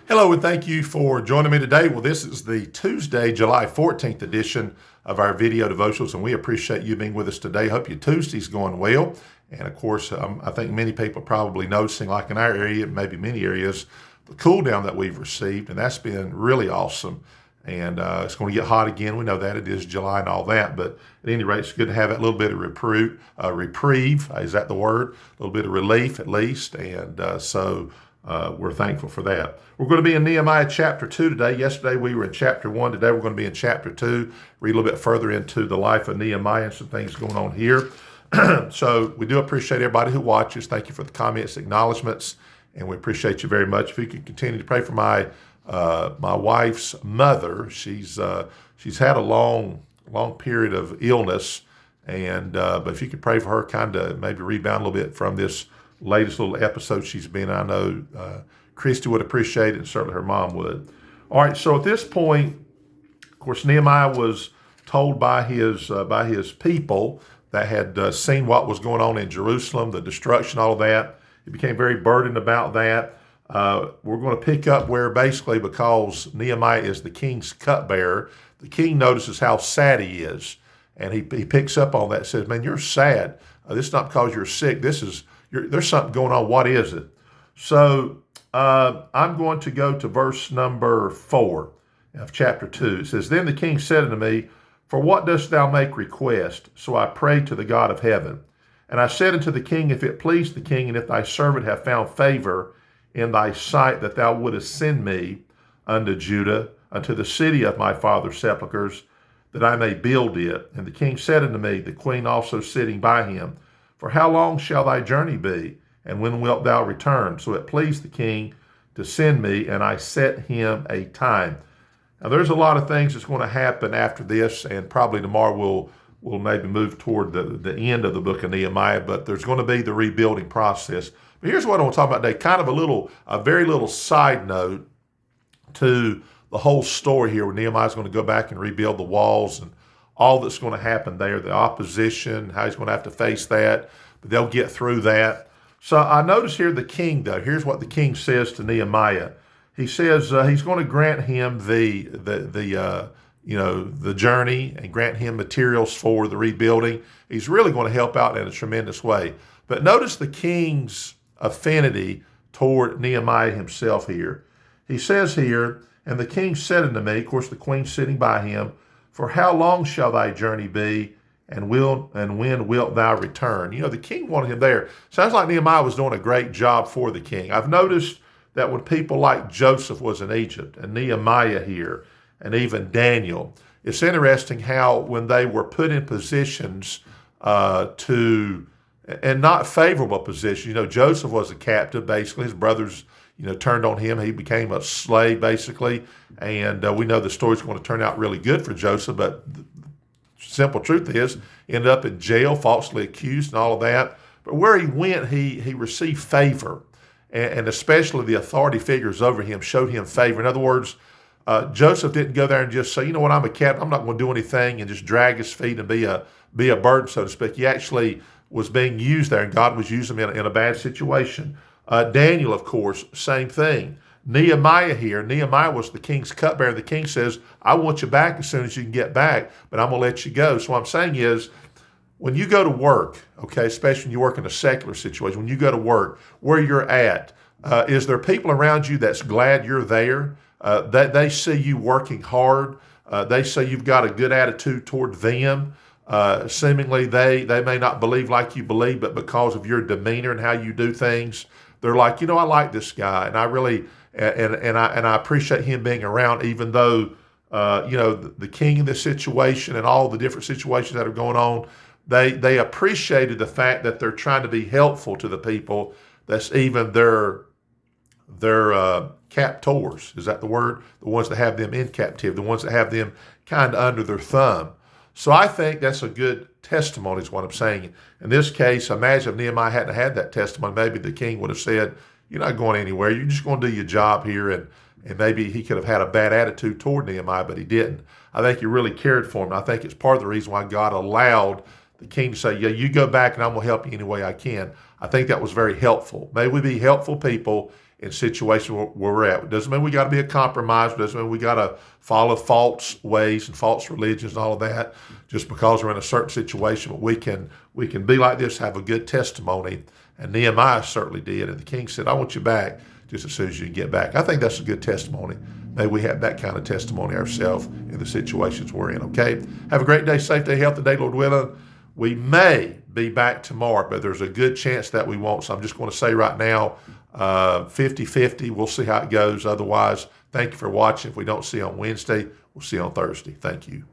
Hello, and thank you for joining me today. Well, this is the Tuesday, July 14th edition of our video devotionals, and we appreciate you being with us today. Hope your Tuesday's going well. And of course, I think many people are probably noticing, like in our area, maybe many areas, the cool down that we've received, and that's been really awesome. And it's going to get hot again. We know that it is July and all that, but at any rate, it's good to have that little bit of reprieve. Is that the word? A little bit of relief at least. And so we're thankful for that. We're going to be in Nehemiah chapter 2 today. Yesterday we were in chapter 1. Today we're going to be in chapter 2. Read a little bit further into the life of Nehemiah and some things going on here. So we do appreciate everybody who watches. Thank you for the comments, acknowledgments, and we appreciate you very much. If you could continue to pray for my wife's mother. She's had a long period of illness, and but if you could pray for her, kind of maybe rebound a little bit from this latest little episode she's been. I know Christy would appreciate it, and certainly her mom would. All right, so at this point, of course, Nehemiah was told by his people that had seen what was going on in Jerusalem, the destruction, all of that. He became very burdened about that. We're going to pick up where basically, because Nehemiah is the king's cupbearer, the king notices how sad he is, and he picks up on that and says, "Man, you're sad. This is not because you're sick. There's something going on. What is it?" So I'm going to go to verse number 4 of chapter 2. It says, "Then the king said unto me, For what dost thou make request? So I prayed to the God of heaven. And I said unto the king, If it please the king, and if thy servant have found favor in thy sight, that thou wouldest send me unto Judah, unto the city of my father's sepulchres, that I may build it. And the king said unto me, the queen also sitting by him, For how long shall thy journey be? And when wilt thou return? So it pleased the king to send me, and I set him a time." Now there's a lot of things that's going to happen after this, and probably tomorrow we'll maybe move toward the end of the book of Nehemiah, but there's going to be the rebuilding process. But here's what I want to talk about today, kind of a very little side note to the whole story here, where Nehemiah's going to go back and rebuild the walls and all that's going to happen there, the opposition, how he's going to have to face that, but they'll get through that. So I notice here the king, though. Here's what the king says to Nehemiah. He says he's going to grant him the journey and grant him materials for the rebuilding. He's really going to help out in a tremendous way. But notice the king's affinity toward Nehemiah himself here. He says here, "And the king said unto me," of course the queen's sitting by him, "For how long shall thy journey be, and when wilt thou return?" You know, the king wanted him there. Sounds like Nehemiah was doing a great job for the king. I've noticed that when people like Joseph was in Egypt, and Nehemiah here, and even Daniel, it's interesting how when they were put in positions and not favorable positions. Joseph was a captive, basically. His brothers, turned on him. He became a slave, basically. And we know the story's going to turn out really good for Joseph, but the simple truth is, ended up in jail, falsely accused and all of that. But where he went, he received favor. And especially the authority figures over him showed him favor. In other words, Joseph didn't go there and just say, "You know what, I'm a captain. I'm not going to do anything," and just drag his feet and be a burden, so to speak. He actually was being used there, and God was using him in a bad situation. Daniel, of course, same thing. Nehemiah here. Nehemiah was the king's cupbearer. The king says, "I want you back as soon as you can get back, but I'm going to let you go." So what I'm saying is, when you go to work, okay, especially when you work in a secular situation, when you go to work, where you're at, is there people around you that's glad you're there? That they see you working hard. They say you've got a good attitude toward them. Seemingly they may not believe like you believe, but because of your demeanor and how you do things, they're like, I like this guy, and I really and I appreciate him being around, even though the king in this situation and all the different situations that are going on. They appreciated the fact that they're trying to be helpful to the people that's even their captors. Is that the word? The ones that have them in captivity, the ones that have them kind of under their thumb. So I think that's a good testimony is what I'm saying. In this case, imagine if Nehemiah hadn't had that testimony, maybe the king would have said, "You're not going anywhere. You're just going to do your job here." And maybe he could have had a bad attitude toward Nehemiah, but he didn't. I think he really cared for him. And I think it's part of the reason why God allowed the king to say, "Yeah, you go back and I'm going to help you any way I can." I think that was very helpful. May we be helpful people in situations where we're at. It doesn't mean we got to be a compromise. It doesn't mean we got to follow false ways and false religions and all of that just because we're in a certain situation. But we can be like this, have a good testimony. And Nehemiah certainly did. And the king said, I want you back just as soon as you can get back. I think that's a good testimony. May we have that kind of testimony ourselves in the situations we're in, okay? Have a great day, safe day, healthy day, Lord willing. We may be back tomorrow, but there's a good chance that we won't. So I'm just going to say right now, 50-50. We'll see how it goes. Otherwise, thank you for watching. If we don't see you on Wednesday, we'll see you on Thursday. Thank you.